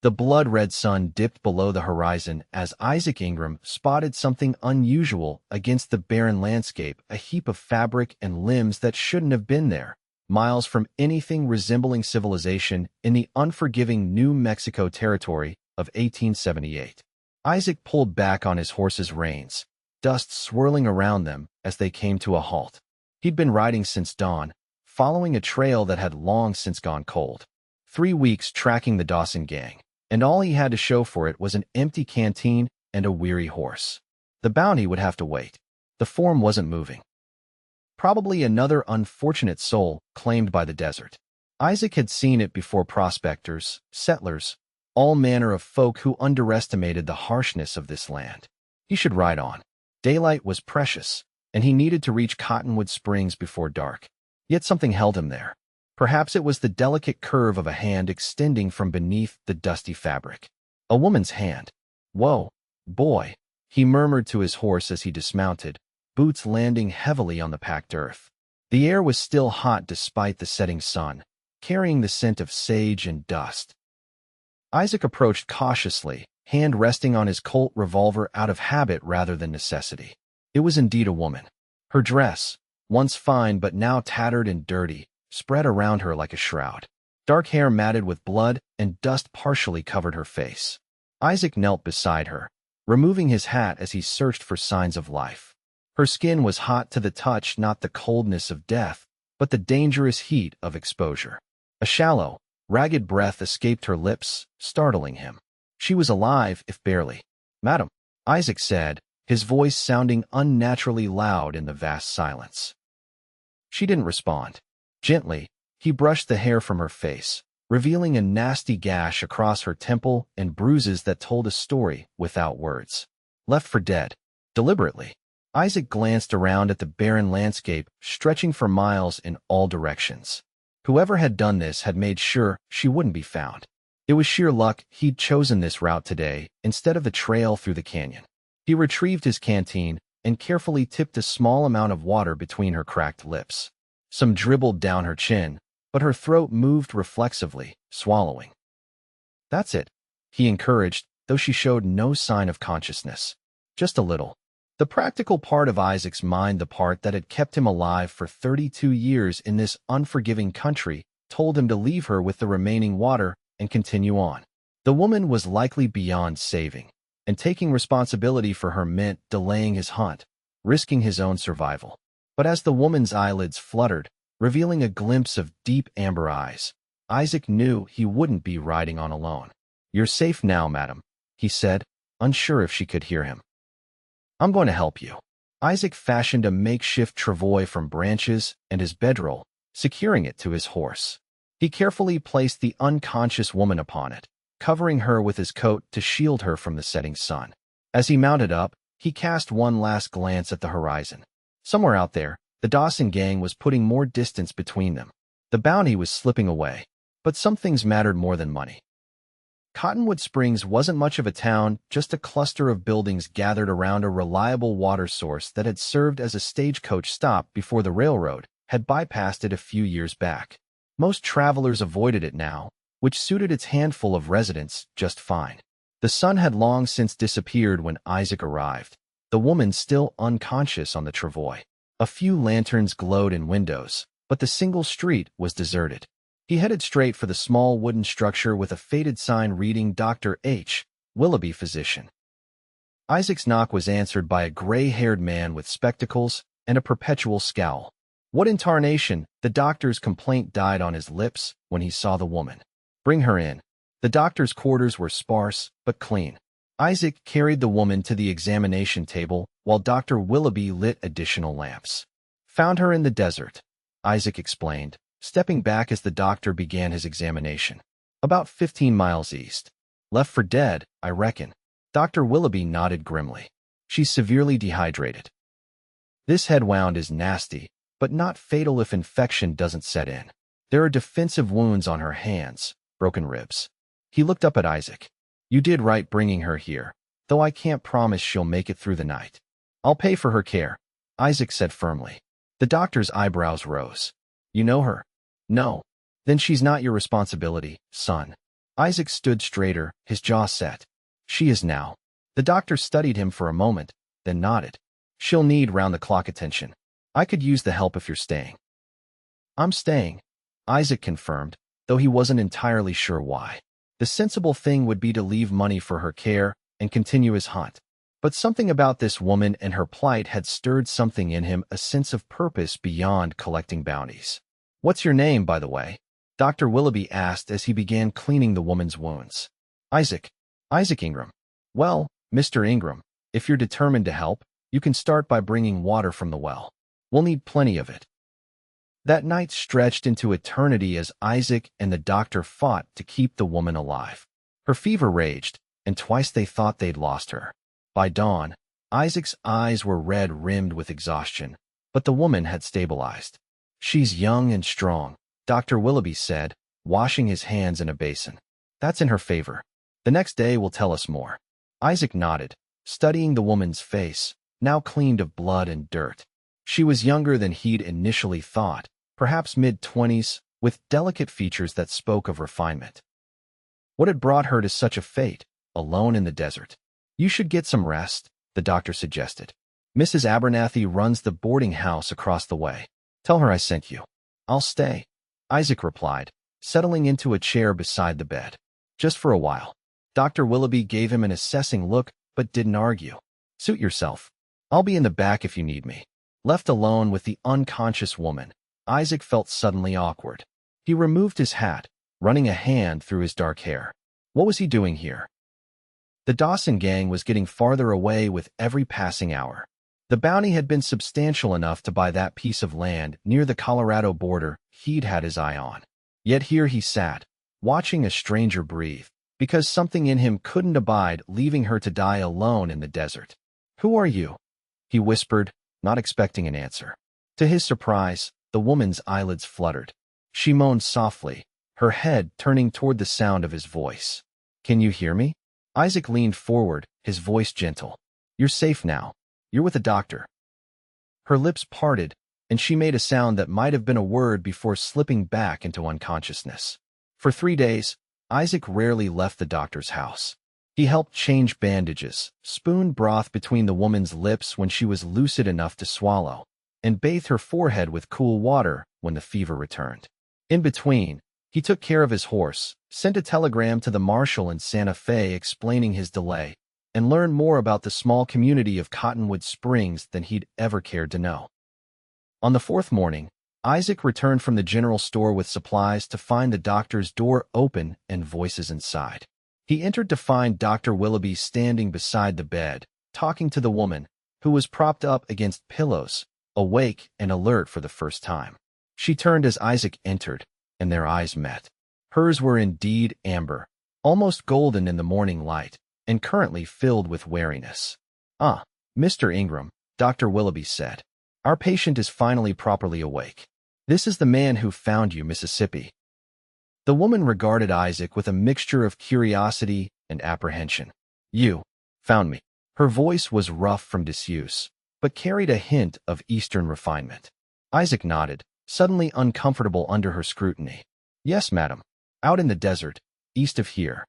The blood-red sun dipped below the horizon as Isaac Ingram spotted something unusual against the barren landscape, a heap of fabric and limbs that shouldn't have been there, miles from anything resembling civilization in the unforgiving New Mexico territory of 1878. Isaac pulled back on his horse's reins, dust swirling around them as they came to a halt. He'd been riding since dawn, following a trail that had long since gone cold. 3 weeks tracking the Dawson gang, and all he had to show for it was an empty canteen and a weary horse. The bounty would have to wait. The form wasn't moving. Probably another unfortunate soul claimed by the desert. Isaac had seen it before: prospectors, settlers, all manner of folk who underestimated the harshness of this land. He should ride on. Daylight was precious, and he needed to reach Cottonwood Springs before dark. Yet something held him there. Perhaps it was the delicate curve of a hand extending from beneath the dusty fabric. A woman's hand. "Whoa, boy," he murmured to his horse as he dismounted, boots landing heavily on the packed earth. The air was still hot despite the setting sun, carrying the scent of sage and dust. Isaac approached cautiously, hand resting on his Colt revolver out of habit rather than necessity. It was indeed a woman. Her dress, once fine but now tattered and dirty, spread around her like a shroud. Dark hair matted with blood and dust partially covered her face. Isaac knelt beside her, removing his hat as he searched for signs of life. Her skin was hot to the touch, not the coldness of death, but the dangerous heat of exposure. A shallow, ragged breath escaped her lips, startling him. She was alive, if barely. "Madam," Isaac said, his voice sounding unnaturally loud in the vast silence. She didn't respond. Gently, he brushed the hair from her face, revealing a nasty gash across her temple and bruises that told a story without words. Left for dead. Deliberately. Isaac glanced around at the barren landscape, stretching for miles in all directions. Whoever had done this had made sure she wouldn't be found. It was sheer luck he'd chosen this route today instead of the trail through the canyon. He retrieved his canteen and carefully tipped a small amount of water between her cracked lips. Some dribbled down her chin, but her throat moved reflexively, swallowing. "That's it," he encouraged, though she showed no sign of consciousness. Just a little. The practical part of Isaac's mind, the part that had kept him alive for 32 years in this unforgiving country, told him to leave her with the remaining water and continue on. The woman was likely beyond saving, and taking responsibility for her meant delaying his hunt, risking his own survival. But as the woman's eyelids fluttered, revealing a glimpse of deep amber eyes, Isaac knew he wouldn't be riding on alone. "You're safe now, madam," he said, unsure if she could hear him. "I'm going to help you." Isaac fashioned a makeshift travois from branches and his bedroll, securing it to his horse. He carefully placed the unconscious woman upon it, covering her with his coat to shield her from the setting sun. As he mounted up, he cast one last glance at the horizon. Somewhere out there, the Dawson gang was putting more distance between them. The bounty was slipping away, but some things mattered more than money. Cottonwood Springs wasn't much of a town, just a cluster of buildings gathered around a reliable water source that had served as a stagecoach stop before the railroad had bypassed it a few years back. Most travelers avoided it now, which suited its handful of residents just fine. The sun had long since disappeared when Isaac arrived, the woman still unconscious on the travois. A few lanterns glowed in windows, but the single street was deserted. He headed straight for the small wooden structure with a faded sign reading Dr. H. Willoughby, physician. Isaac's knock was answered by a gray-haired man with spectacles and a perpetual scowl. What in tarnation? The doctor's complaint died on his lips when he saw the woman. "Bring her in." The doctor's quarters were sparse but clean. Isaac carried the woman to the examination table while Dr. Willoughby lit additional lamps. "Found her in the desert," Isaac explained, stepping back as the doctor began his examination. "About 15 miles east. Left for dead, I reckon." Dr. Willoughby nodded grimly. "She's severely dehydrated. This head wound is nasty, but not fatal if infection doesn't set in. There are defensive wounds on her hands, broken ribs." He looked up at Isaac. "You did right bringing her here, though I can't promise she'll make it through the night." "I'll pay for her care," Isaac said firmly. The doctor's eyebrows rose. "You know her?" "No." "Then she's not your responsibility, son." Isaac stood straighter, his jaw set. She is now. The doctor studied him for a moment, then nodded. She'll need round-the-clock attention. I could use the help if you're staying. I'm staying, Isaac confirmed, though he wasn't entirely sure why. The sensible thing would be to leave money for her care and continue his hunt. But something about this woman and her plight had stirred something in him, a sense of purpose beyond collecting bounties. What's your name, by the way? Dr. Willoughby asked as he began cleaning the woman's wounds. Isaac Ingram. Well, Mr. Ingram, if you're determined to help, you can start by bringing water from the well. We'll need plenty of it. That night stretched into eternity as Isaac and the doctor fought to keep the woman alive. Her fever raged, and twice they thought they'd lost her. By dawn, Isaac's eyes were red-rimmed with exhaustion, but the woman had stabilized. She's young and strong, Dr. Willoughby said, washing his hands in a basin. That's in her favor. The next day will tell us more. Isaac nodded, studying the woman's face, now cleaned of blood and dirt. She was younger than he'd initially thought, perhaps mid-20s, with delicate features that spoke of refinement. What had brought her to such a fate, alone in the desert? You should get some rest, the doctor suggested. Mrs. Abernathy runs the boarding house across the way. Tell her I sent you. I'll stay, Isaac replied, settling into a chair beside the bed. Just for a while. Dr. Willoughby gave him an assessing look, but didn't argue. Suit yourself. I'll be in the back if you need me. Left alone with the unconscious woman, Isaac felt suddenly awkward. He removed his hat, running a hand through his dark hair. What was he doing here? The Dawson gang was getting farther away with every passing hour. The bounty had been substantial enough to buy that piece of land near the Colorado border he'd had his eye on. Yet here he sat, watching a stranger breathe, because something in him couldn't abide leaving her to die alone in the desert. Who are you? He whispered, not expecting an answer. To his surprise, the woman's eyelids fluttered. She moaned softly, her head turning toward the sound of his voice. Can you hear me? Isaac leaned forward, his voice gentle. You're safe now. You're with a doctor. Her lips parted, and she made a sound that might have been a word before slipping back into unconsciousness. For 3 days, Isaac rarely left the doctor's house. He helped change bandages, spooned broth between the woman's lips when she was lucid enough to swallow, and bathed her forehead with cool water when the fever returned. In between, he took care of his horse, sent a telegram to the marshal in Santa Fe explaining his delay, and learned more about the small community of Cottonwood Springs than he'd ever cared to know. On the 4th morning, Isaac returned from the general store with supplies to find the doctor's door open and voices inside. He entered to find Dr. Willoughby standing beside the bed, talking to the woman, who was propped up against pillows, awake and alert for the first time. She turned as Isaac entered, and their eyes met. Hers were indeed amber, almost golden in the morning light, and currently filled with wariness. Ah, Mr. Ingram, Dr. Willoughby said. Our patient is finally properly awake. This is the man who found you, Mississippi. The woman regarded Isaac with a mixture of curiosity and apprehension. You found me. Her voice was rough from disuse, but carried a hint of Eastern refinement. Isaac nodded, suddenly uncomfortable under her scrutiny. Yes, madam. Out in the desert, east of here.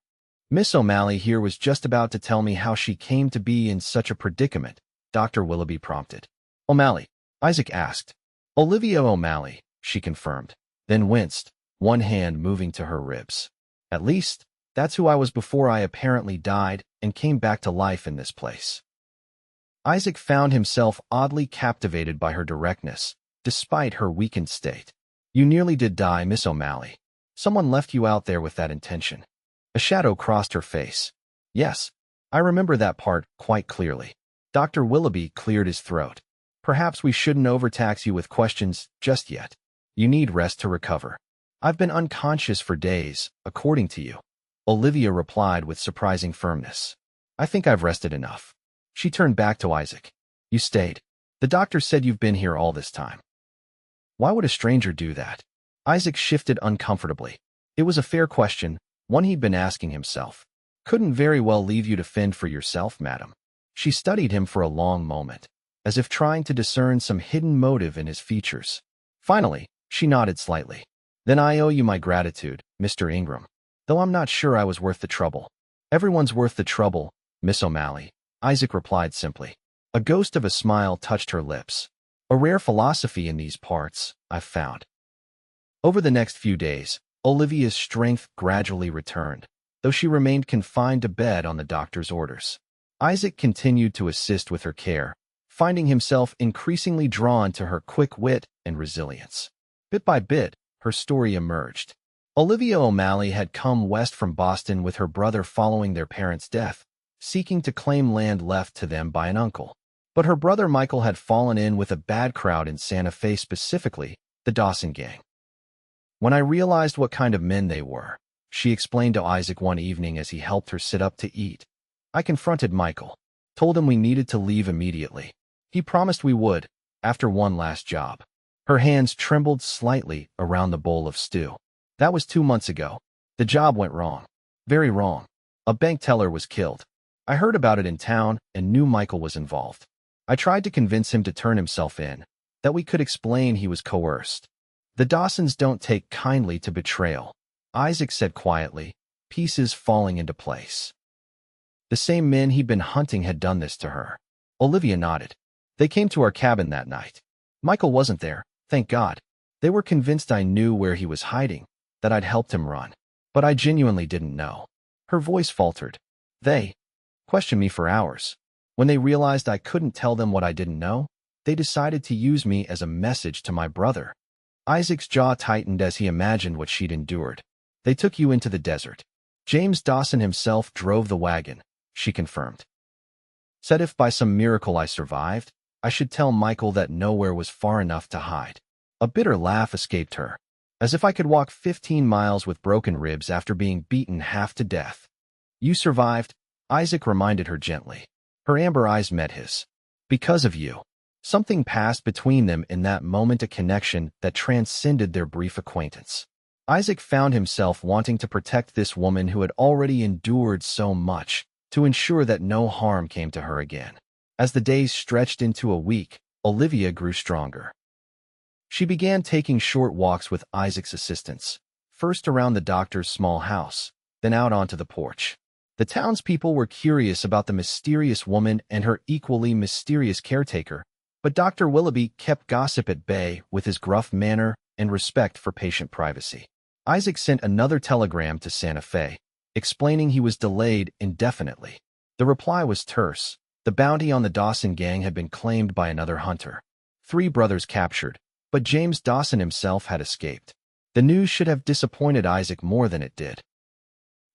Miss O'Malley here was just about to tell me how she came to be in such a predicament, Dr. Willoughby prompted. O'Malley, Isaac asked. Olivia O'Malley, she confirmed, then winced, one hand moving to her ribs. At least, that's who I was before I apparently died and came back to life in this place. Isaac found himself oddly captivated by her directness, despite her weakened state. You nearly did die, Miss O'Malley. Someone left you out there with that intention. A shadow crossed her face. Yes, I remember that part quite clearly. Dr. Willoughby cleared his throat. Perhaps we shouldn't overtax you with questions just yet. You need rest to recover. I've been unconscious for days, according to you. Olivia replied with surprising firmness. I think I've rested enough. She turned back to Isaac. You stayed. The doctor said you've been here all this time. Why would a stranger do that? Isaac shifted uncomfortably. It was a fair question, one he'd been asking himself. Couldn't very well leave you to fend for yourself, madam. She studied him for a long moment, as if trying to discern some hidden motive in his features. Finally, she nodded slightly. Then I owe you my gratitude, Mr. Ingram. though I'm not sure I was worth the trouble. Everyone's worth the trouble, Miss O'Malley, Isaac replied simply. A ghost of a smile touched her lips. A rare philosophy in these parts, I've found. Over the next few days, Olivia's strength gradually returned, though she remained confined to bed on the doctor's orders. Isaac continued to assist with her care, finding himself increasingly drawn to her quick wit and resilience. Bit by bit, her story emerged. Olivia O'Malley had come west from Boston with her brother following their parents' death, seeking to claim land left to them by an uncle. But her brother Michael had fallen in with a bad crowd in Santa Fe, specifically the Dawson gang. When I realized what kind of men they were, she explained to Isaac one evening as he helped her sit up to eat, I confronted Michael, told him we needed to leave immediately. He promised we would, after one last job. Her hands trembled slightly around the bowl of stew. That was 2 months ago. The job went wrong. Very wrong. A bank teller was killed. I heard about it in town and knew Michael was involved. I tried to convince him to turn himself in, that we could explain he was coerced. The Dawsons don't take kindly to betrayal, Isaac said quietly, pieces falling into place. The same men he'd been hunting had done this to her. Olivia nodded. They came to our cabin that night. Michael wasn't there, thank God. They were convinced I knew where he was hiding, that I'd helped him run. But I genuinely didn't know. Her voice faltered. They questioned me for hours. When they realized I couldn't tell them what I didn't know, they decided to use me as a message to my brother. Isaac's jaw tightened as he imagined what she'd endured. They took you into the desert. James Dawson himself drove the wagon, she confirmed. Said if by some miracle I survived, I should tell Michael that nowhere was far enough to hide. A bitter laugh escaped her, as if I could walk 15 miles with broken ribs after being beaten half to death. You survived, Isaac reminded her gently. Her amber eyes met his. Because of you. Something passed between them in that moment, a connection that transcended their brief acquaintance. Isaac found himself wanting to protect this woman who had already endured so much, to ensure that no harm came to her again. As the days stretched into a week, Olivia grew stronger. She began taking short walks with Isaac's assistance, first around the doctor's small house, then out onto the porch. The townspeople were curious about the mysterious woman and her equally mysterious caretaker, but Dr. Willoughby kept gossip at bay with his gruff manner and respect for patient privacy. Isaac sent another telegram to Santa Fe, explaining he was delayed indefinitely. The reply was terse. The bounty on the Dawson gang had been claimed by another hunter. 3 brothers captured, but James Dawson himself had escaped. The news should have disappointed Isaac more than it did.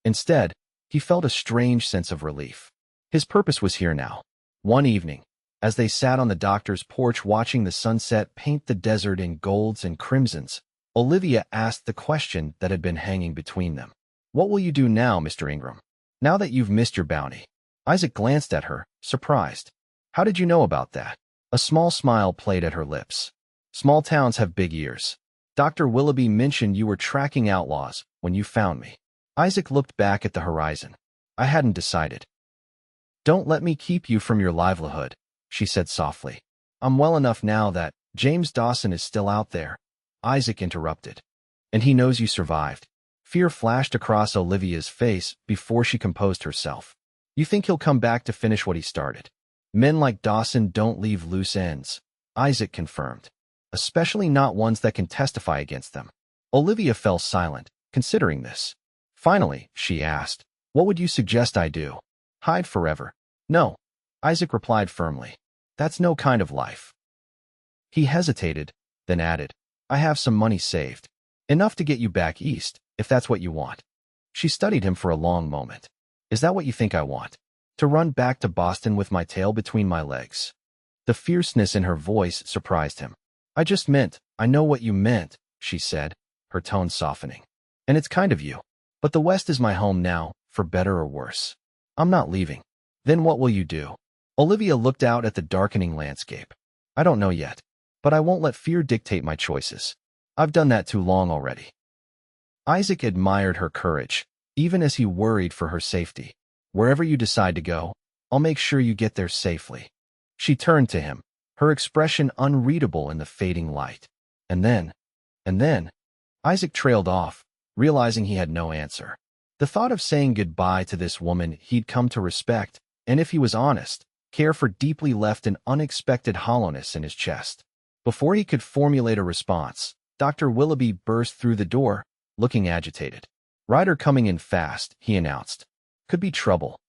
Instead, he felt a strange sense of relief. His purpose was here now. One evening, as they sat on the doctor's porch watching the sunset paint the desert in golds and crimsons, Olivia asked the question that had been hanging between them. What will you do now, Mr. Ingram? Now that you've missed your bounty? Isaac glanced at her, surprised. How did you know about that? A small smile played at her lips. Small towns have big ears. Dr. Willoughby mentioned you were tracking outlaws when you found me. Isaac looked back at the horizon. I hadn't decided. Don't let me keep you from your livelihood, she said softly. I'm well enough now that James Dawson is still out there. Isaac interrupted. And he knows you survived. Fear flashed across Olivia's face before she composed herself. You think he'll come back to finish what he started? Men like Dawson don't leave loose ends, Isaac confirmed. Especially not ones that can testify against them. Olivia fell silent, considering this. Finally, she asked, what would you suggest I do? Hide forever? No, Isaac replied firmly. That's no kind of life. He hesitated, then added, I have some money saved. Enough to get you back east, if that's what you want. She studied him for a long moment. Is that what you think I want? To run back to Boston with my tail between my legs? The fierceness in her voice surprised him. I just meant, I know what you meant, she said, her tone softening. And it's kind of you. But the West is my home now, for better or worse. I'm not leaving. Then what will you do? Olivia looked out at the darkening landscape. I don't know yet, but I won't let fear dictate my choices. I've done that too long already. Isaac admired her courage, even as he worried for her safety. Wherever you decide to go, I'll make sure you get there safely. She turned to him, her expression unreadable in the fading light. And then, Isaac trailed off, realizing he had no answer. The thought of saying goodbye to this woman he'd come to respect, and if he was honest, care for deeply left an unexpected hollowness in his chest. Before he could formulate a response, Dr. Willoughby burst through the door, looking agitated. "Rider coming in fast," he announced. "Could be trouble."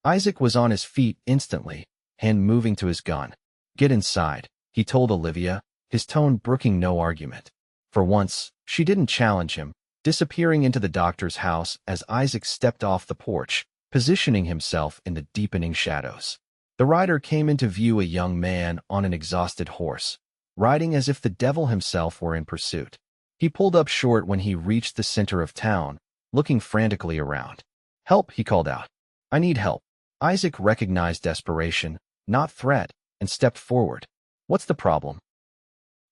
Isaac was on his feet instantly, hand moving to his gun. "Get inside," he told Olivia, his tone brooking no argument. For once, she didn't challenge him, disappearing into the doctor's house as Isaac stepped off the porch, positioning himself in the deepening shadows. The rider came into view, a young man on an exhausted horse, riding as if the devil himself were in pursuit. He pulled up short when he reached the center of town, looking frantically around. "Help," he called out. "I need help." Isaac recognized desperation, not threat, and stepped forward. "What's the problem?"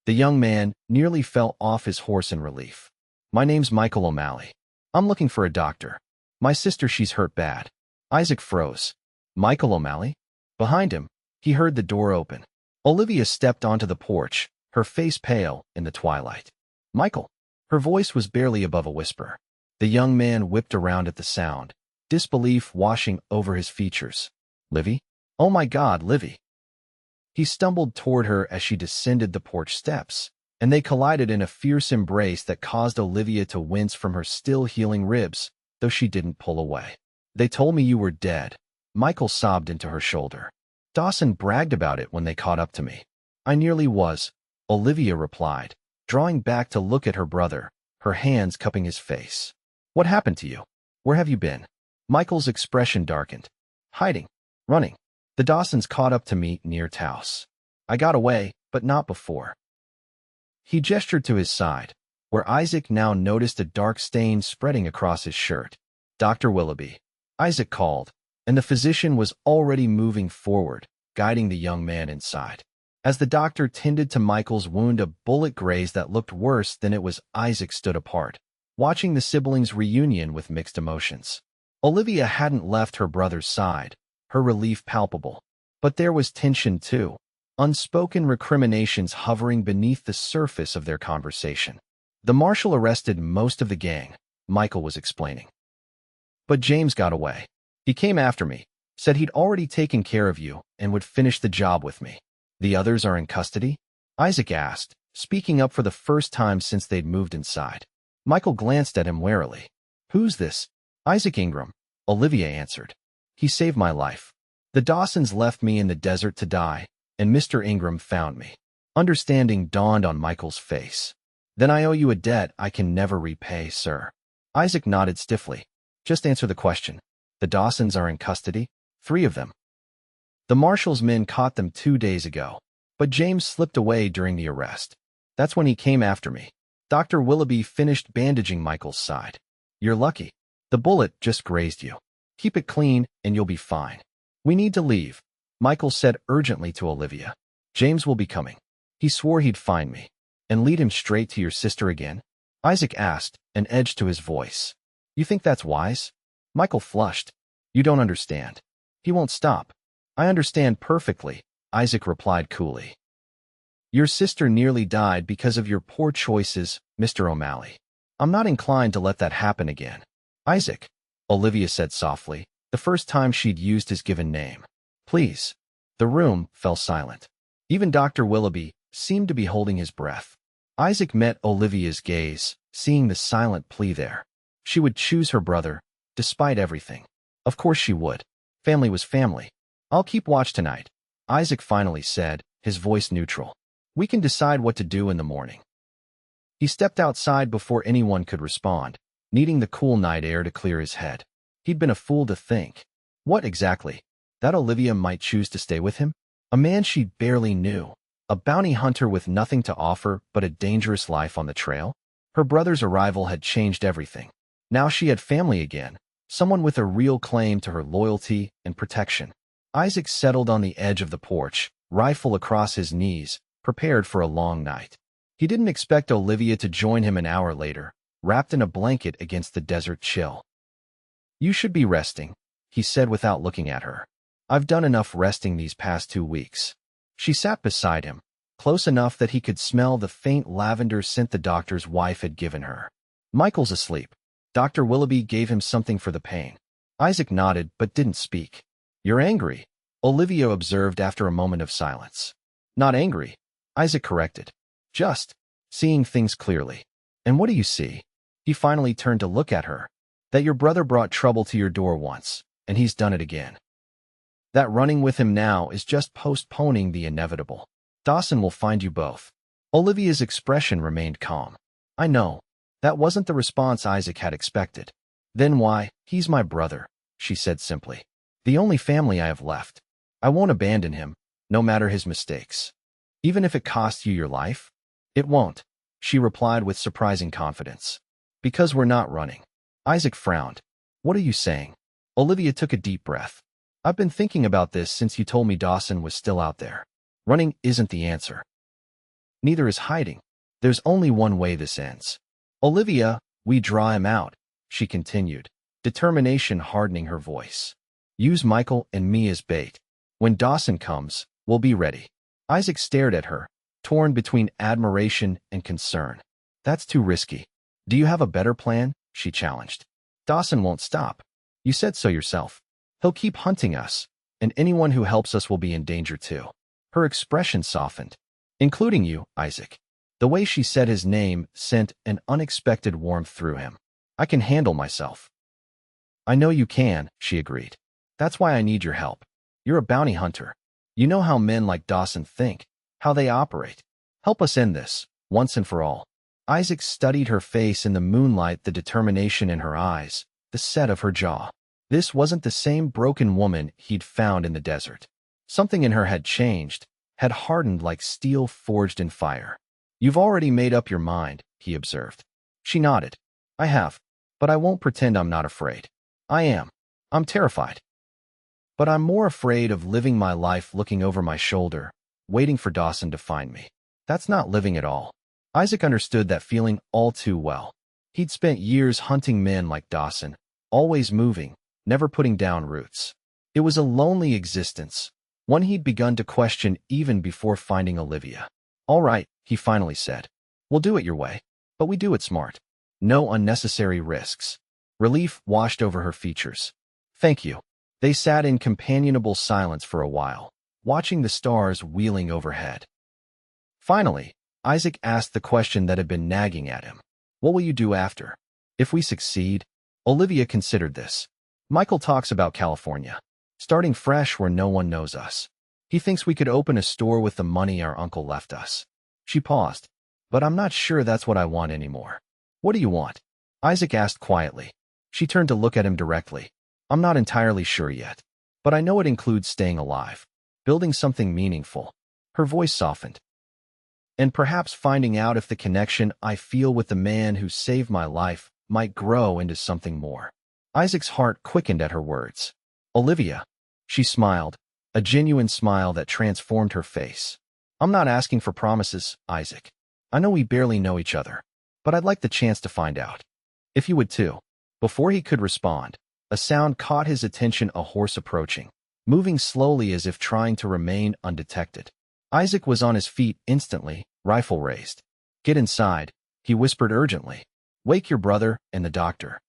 The young man nearly fell off his horse in relief. "My name's Michael O'Malley. I'm looking for a doctor. My sister, she's hurt bad." Isaac froze. Michael O'Malley? Behind him, he heard the door open. Olivia stepped onto the porch, her face pale in the twilight. "Michael." Her voice was barely above a whisper. The young man whipped around at the sound, disbelief washing over his features. "Livy? Oh my God, Livy." He stumbled toward her as she descended the porch steps, and they collided in a fierce embrace that caused Olivia to wince from her still healing ribs, though she didn't pull away. "They told me you were dead." Michael sobbed into her shoulder. "Dawson bragged about it when they caught up to me." "I nearly was," Olivia replied, drawing back to look at her brother, her hands cupping his face. "What happened to you? Where have you been?" Michael's expression darkened. "Hiding. Running. The Dawsons caught up to me near Taos. I got away, but not before." He gestured to his side, where Isaac now noticed a dark stain spreading across his shirt. "Dr. Willoughby," Isaac called, and the physician was already moving forward, guiding the young man inside. As the doctor tended to Michael's wound, a bullet grazed that looked worse than it was. Isaac stood apart, watching the siblings' reunion with mixed emotions. Olivia hadn't left her brother's side, her relief palpable. But there was tension too, unspoken recriminations hovering beneath the surface of their conversation. "The marshal arrested most of the gang," Michael was explaining. "But James got away. He came after me, said he'd already taken care of you and would finish the job with me." "The others are in custody?" Isaac asked, speaking up for the first time since they'd moved inside. Michael glanced at him warily. "Who's this?" "Isaac Ingram," Olivia answered. "He saved my life. The Dawsons left me in the desert to die, and Mr. Ingram found me." Understanding dawned on Michael's face. "Then I owe you a debt I can never repay, sir." Isaac nodded stiffly. "Just answer the question. The Dawsons are in custody? 3 of them. The marshal's men caught them 2 days ago, but James slipped away during the arrest. That's when he came after me." Dr. Willoughby finished bandaging Michael's side. "You're lucky. The bullet just grazed you. Keep it clean and you'll be fine. We need to leave," Michael said urgently to Olivia. "James will be coming. He swore he'd find me." "And lead him straight to your sister again?" Isaac asked, an edge to his voice. "You think that's wise?" Michael flushed. "You don't understand. He won't stop." "I understand perfectly," Isaac replied coolly. "Your sister nearly died because of your poor choices, Mr. O'Malley. I'm not inclined to let that happen again." "Isaac," Olivia said softly, the first time she'd used his given name. "Please." The room fell silent. Even Dr. Willoughby seemed to be holding his breath. Isaac met Olivia's gaze, seeing the silent plea there. She would choose her brother, despite everything. Of course she would. Family was family. "I'll keep watch tonight," Isaac finally said, his voice neutral. "We can decide what to do in the morning." He stepped outside before anyone could respond, needing the cool night air to clear his head. He'd been a fool to think. What exactly? That Olivia might choose to stay with him? A man she barely knew. A bounty hunter with nothing to offer but a dangerous life on the trail? Her brother's arrival had changed everything. Now she had family again, someone with a real claim to her loyalty and protection. Isaac settled on the edge of the porch, rifle across his knees, prepared for a long night. He didn't expect Olivia to join him an hour later, wrapped in a blanket against the desert chill. "You should be resting," he said without looking at her. "I've done enough resting these past 2 weeks." She sat beside him, close enough that he could smell the faint lavender scent the doctor's wife had given her. "Michael's asleep. Dr. Willoughby gave him something for the pain. Isaac nodded but didn't speak. You're angry, Olivia observed after a moment of silence. Not angry, Isaac corrected. Just seeing things clearly. And what do you see? He finally turned to look at her. That your brother brought trouble to your door once, and he's done it again. That running with him now is just postponing the inevitable. Dawson will find you both. Olivia's expression remained calm. I know. That wasn't the response Isaac had expected. Then why? He's my brother, she said simply. The only family I have left. I won't abandon him, no matter his mistakes. Even if it costs you your life? It won't, she replied with surprising confidence. Because we're not running. Isaac frowned. What are you saying? Olivia took a deep breath. I've been thinking about this since you told me Dawson was still out there. Running isn't the answer. Neither is hiding. There's only one way this ends. Olivia, we draw him out, she continued, determination hardening her voice. Use Michael and me as bait. When Dawson comes, we'll be ready. Isaac stared at her, torn between admiration and concern. That's too risky. Do you have a better plan? She challenged. Dawson won't stop. You said so yourself. He'll keep hunting us, and anyone who helps us will be in danger too. Her expression softened. Including you, Isaac. The way she said his name sent an unexpected warmth through him. I can handle myself. I know you can, she agreed. That's why I need your help. You're a bounty hunter. You know how men like Dawson think, how they operate. Help us end this, once and for all. Isaac studied her face in the moonlight, the determination in her eyes, the set of her jaw. This wasn't the same broken woman he'd found in the desert. Something in her had changed, had hardened like steel forged in fire. You've already made up your mind, he observed. She nodded. I have, but I won't pretend I'm not afraid. I am. I'm terrified. But I'm more afraid of living my life looking over my shoulder, waiting for Dawson to find me. That's not living at all. Isaac understood that feeling all too well. He'd spent years hunting men like Dawson, always moving, never putting down roots. It was a lonely existence, one he'd begun to question even before finding Olivia. All right, he finally said. We'll do it your way, but we do it smart. No unnecessary risks. Relief washed over her features. Thank you. They sat in companionable silence for a while, watching the stars wheeling overhead. Finally, Isaac asked the question that had been nagging at him. What will you do after? If we succeed? Olivia considered this. Michael talks about California, starting fresh where no one knows us. He thinks we could open a store with the money our uncle left us. She paused. But I'm not sure that's what I want anymore. What do you want? Isaac asked quietly. She turned to look at him directly. I'm not entirely sure yet, but I know it includes staying alive, building something meaningful. Her voice softened. And perhaps finding out if the connection I feel with the man who saved my life might grow into something more. Isaac's heart quickened at her words. Olivia. She smiled, a genuine smile that transformed her face. I'm not asking for promises, Isaac. I know we barely know each other, but I'd like the chance to find out. If you would too. Before he could respond, a sound caught his attention, a horse approaching, moving slowly as if trying to remain undetected. Isaac was on his feet instantly, rifle raised. Get inside, he whispered urgently. Wake your brother and the doctor.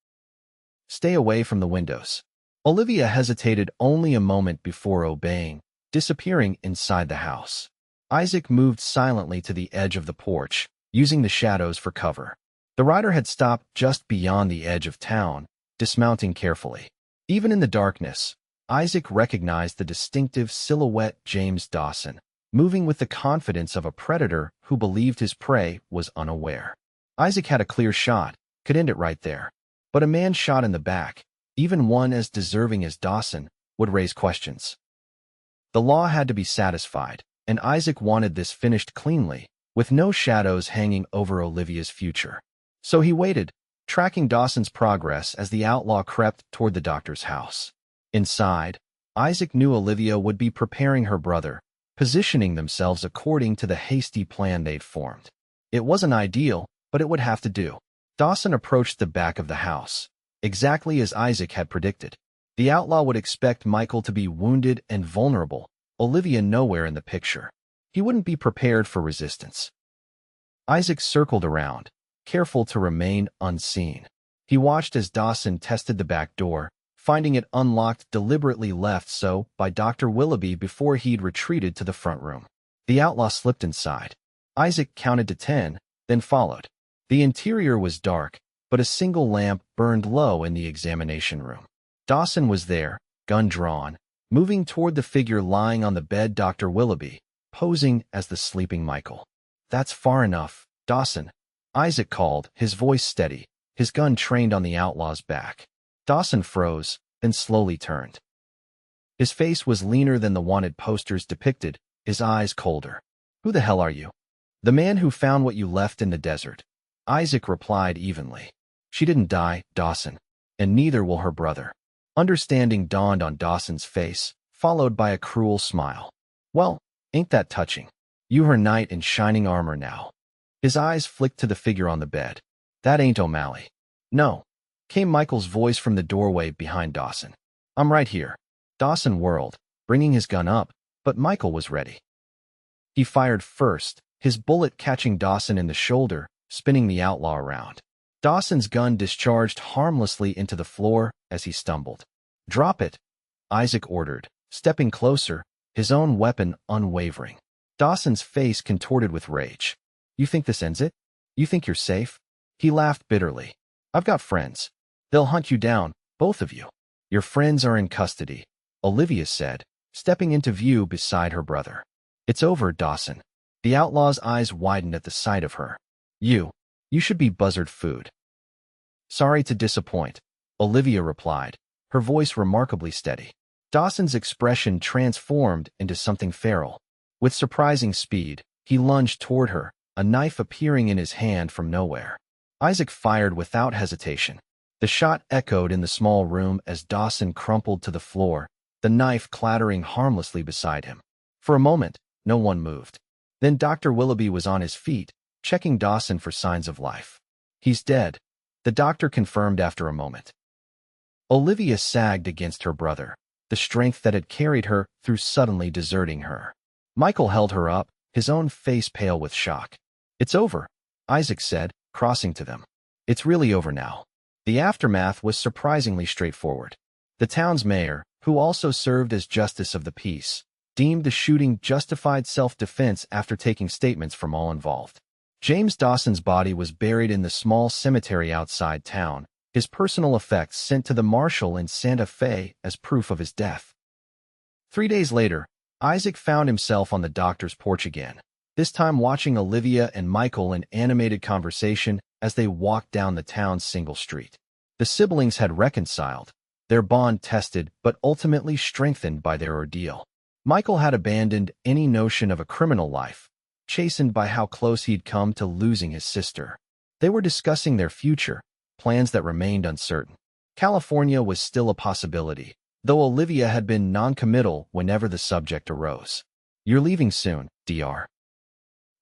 Stay away from the windows. Olivia hesitated only a moment before obeying, disappearing inside the house. Isaac moved silently to the edge of the porch, using the shadows for cover. The rider had stopped just beyond the edge of town, dismounting carefully. Even in the darkness, Isaac recognized the distinctive silhouette James Dawson, moving with the confidence of a predator who believed his prey was unaware. Isaac had a clear shot, could end it right there. But a man shot in the back, even one as deserving as Dawson, would raise questions. The law had to be satisfied, and Isaac wanted this finished cleanly, with no shadows hanging over Olivia's future. So he waited, tracking Dawson's progress as the outlaw crept toward the doctor's house. Inside, Isaac knew Olivia would be preparing her brother, positioning themselves according to the hasty plan they'd formed. It wasn't ideal, but it would have to do. Dawson approached the back of the house, exactly as Isaac had predicted. The outlaw would expect Michael to be wounded and vulnerable, Olivia nowhere in the picture. He wouldn't be prepared for resistance. Isaac circled around, careful to remain unseen. He watched as Dawson tested the back door, finding it unlocked, deliberately left so by Dr. Willoughby before he'd retreated to the front room. The outlaw slipped inside. Isaac counted to 10, then followed. The interior was dark, but a single lamp burned low in the examination room. Dawson was there, gun drawn, moving toward the figure lying on the bed. Dr. Willoughby, posing as the sleeping Michael. "That's far enough, Dawson," Isaac called, his voice steady, his gun trained on the outlaw's back. Dawson froze, then slowly turned. His face was leaner than the wanted posters depicted, his eyes colder. "Who the hell are you?" "The man who found what you left in the desert," Isaac replied evenly. "She didn't die, Dawson, and neither will her brother." Understanding dawned on Dawson's face, followed by a cruel smile. "Well, ain't that touching? You her knight in shining armor now." His eyes flicked to the figure on the bed. "That ain't O'Malley." "No," came Michael's voice from the doorway behind Dawson. "I'm right here." Dawson whirled, bringing his gun up, but Michael was ready. He fired first, his bullet catching Dawson in the shoulder, spinning the outlaw around. Dawson's gun discharged harmlessly into the floor as he stumbled. "Drop it," Isaac ordered, stepping closer, his own weapon unwavering. Dawson's face contorted with rage. "You think this ends it? You think you're safe?" He laughed bitterly. "I've got friends. They'll hunt you down, both of you." "Your friends are in custody," Olivia said, stepping into view beside her brother. "It's over, Dawson." The outlaw's eyes widened at the sight of her. You should be buzzard food." "Sorry to disappoint," Olivia replied, her voice remarkably steady. Dawson's expression transformed into something feral. With surprising speed, he lunged toward her, a knife appearing in his hand from nowhere. Isaac fired without hesitation. The shot echoed in the small room as Dawson crumpled to the floor, the knife clattering harmlessly beside him. For a moment, no one moved. Then Dr. Willoughby was on his feet, checking Dawson for signs of life. "He's dead," the doctor confirmed after a moment. Olivia sagged against her brother, the strength that had carried her through suddenly deserting her. Michael held her up, his own face pale with shock. "It's over," Isaac said, crossing to them. "It's really over now." The aftermath was surprisingly straightforward. The town's mayor, who also served as justice of the peace, deemed the shooting justified self-defense after taking statements from all involved. James Dawson's body was buried in the small cemetery outside town, his personal effects sent to the marshal in Santa Fe as proof of his death. 3 days later, Isaac found himself on the doctor's porch again, this time watching Olivia and Michael in animated conversation as they walked down the town's single street. The siblings had reconciled, their bond tested but ultimately strengthened by their ordeal. Michael had abandoned any notion of a criminal life, chastened by how close he'd come to losing his sister. They were discussing their future, plans that remained uncertain. California was still a possibility, though Olivia had been non-committal whenever the subject arose. "You're leaving soon, Dr.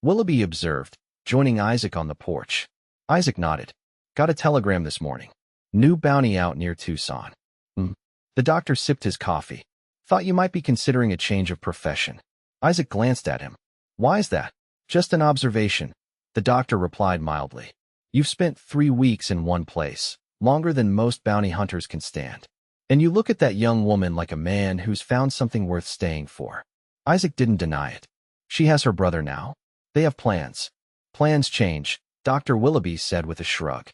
Willoughby observed, joining Isaac on the porch. Isaac nodded. "Got a telegram this morning. New bounty out near Tucson." The doctor sipped his coffee. "Thought you might be considering a change of profession." Isaac glanced at him. "Why's that?" "Just an observation," the doctor replied mildly. "You've spent 3 weeks in one place, longer than most bounty hunters can stand. And you look at that young woman like a man who's found something worth staying for." Isaac didn't deny it. "She has her brother now. They have plans." "Plans change," Dr. Willoughby said with a shrug.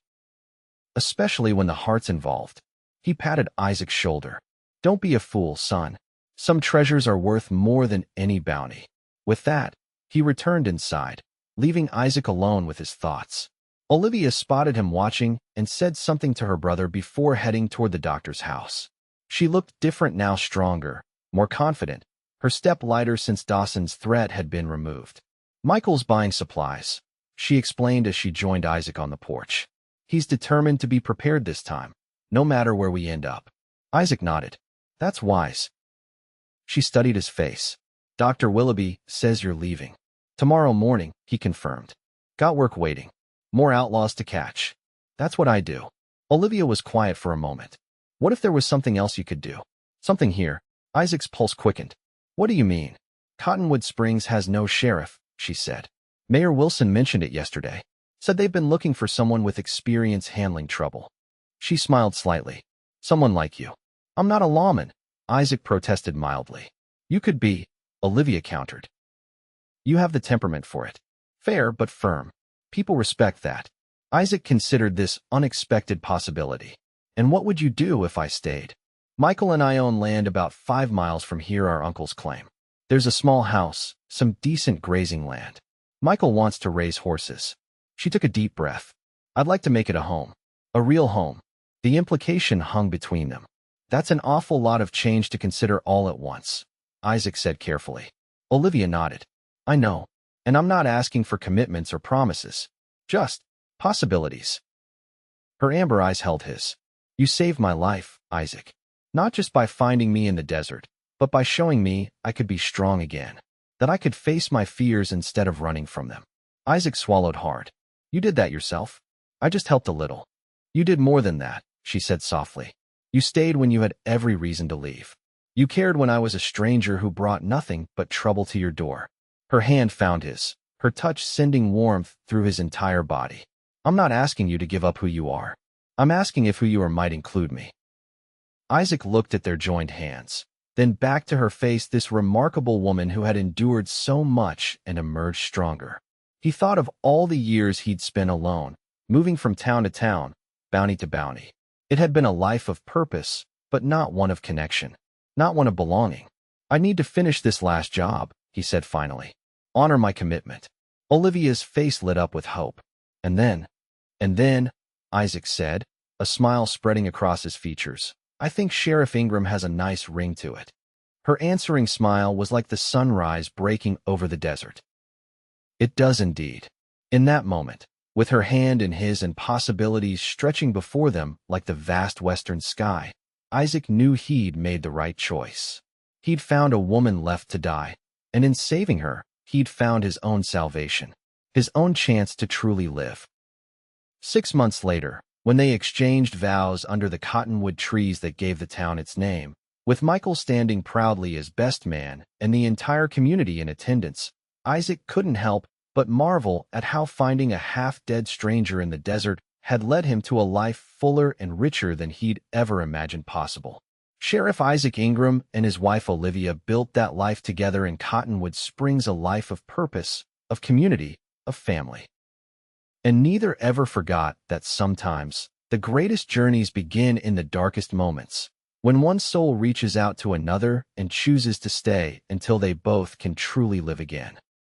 "Especially when the heart's involved." He patted Isaac's shoulder. "Don't be a fool, son. Some treasures are worth more than any bounty." With that, he returned inside, leaving Isaac alone with his thoughts. Olivia spotted him watching and said something to her brother before heading toward the doctor's house. She looked different now, stronger, more confident, her step lighter since Dawson's threat had been removed. "Michael's buying supplies," she explained as she joined Isaac on the porch. "He's determined to be prepared this time, no matter where we end up." Isaac nodded. "That's wise." She studied his face. "Dr. Willoughby says you're leaving." "Tomorrow morning," he confirmed. "Got work waiting. More outlaws to catch." "That's what I do." Olivia was quiet for a moment. "What if there was something else you could do?" "Something here." Isaac's pulse quickened. "What do you mean?" "Cottonwood Springs has no sheriff," she said. "Mayor Wilson mentioned it yesterday. Said they've been looking for someone with experience handling trouble." She smiled slightly. Someone like you. I'm not a lawman, Isaac protested mildly. You could be, Olivia countered. You have the temperament for it. Fair but firm. People respect that. Isaac considered this unexpected possibility. And what would you do if I stayed? Michael and I own land about 5 miles from here our uncles claim. There's a small house, some decent grazing land. Michael wants to raise horses. She took a deep breath. I'd like to make it a home. A real home. The implication hung between them. That's an awful lot of change to consider all at once, Isaac said carefully. Olivia nodded. I know, and I'm not asking for commitments or promises. Just possibilities. Her amber eyes held his. You saved my life, Isaac. Not just by finding me in the desert, but by showing me I could be strong again. That I could face my fears instead of running from them. Isaac swallowed hard. You did that yourself? I just helped a little. You did more than that, she said softly. You stayed when you had every reason to leave. You cared when I was a stranger who brought nothing but trouble to your door. Her hand found his, her touch sending warmth through his entire body. I'm not asking you to give up who you are. I'm asking if who you are might include me. Isaac looked at their joined hands, then back to her face, this remarkable woman who had endured so much and emerged stronger. He thought of all the years he'd spent alone, moving from town to town, bounty to bounty. It had been a life of purpose, but not one of connection, not one of belonging. I need to finish this last job, he said finally. Honor my commitment. Olivia's face lit up with hope. And then, Isaac said, a smile spreading across his features, I think Sheriff Ingram has a nice ring to it. Her answering smile was like the sunrise breaking over the desert. It does indeed. In that moment, with her hand in his and possibilities stretching before them like the vast western sky, Isaac knew he'd made the right choice. He'd found a woman left to die, and in saving her, he'd found his own salvation, his own chance to truly live. 6 months later, when they exchanged vows under the cottonwood trees that gave the town its name, with Michael standing proudly as best man and the entire community in attendance, Isaac couldn't help but marvel at how finding a half-dead stranger in the desert had led him to a life fuller and richer than he'd ever imagined possible. Sheriff Isaac Ingram and his wife Olivia built that life together in Cottonwood Springs, a life of purpose, of community, of family. And neither ever forgot that sometimes the greatest journeys begin in the darkest moments, when one soul reaches out to another and chooses to stay until they both can truly live again.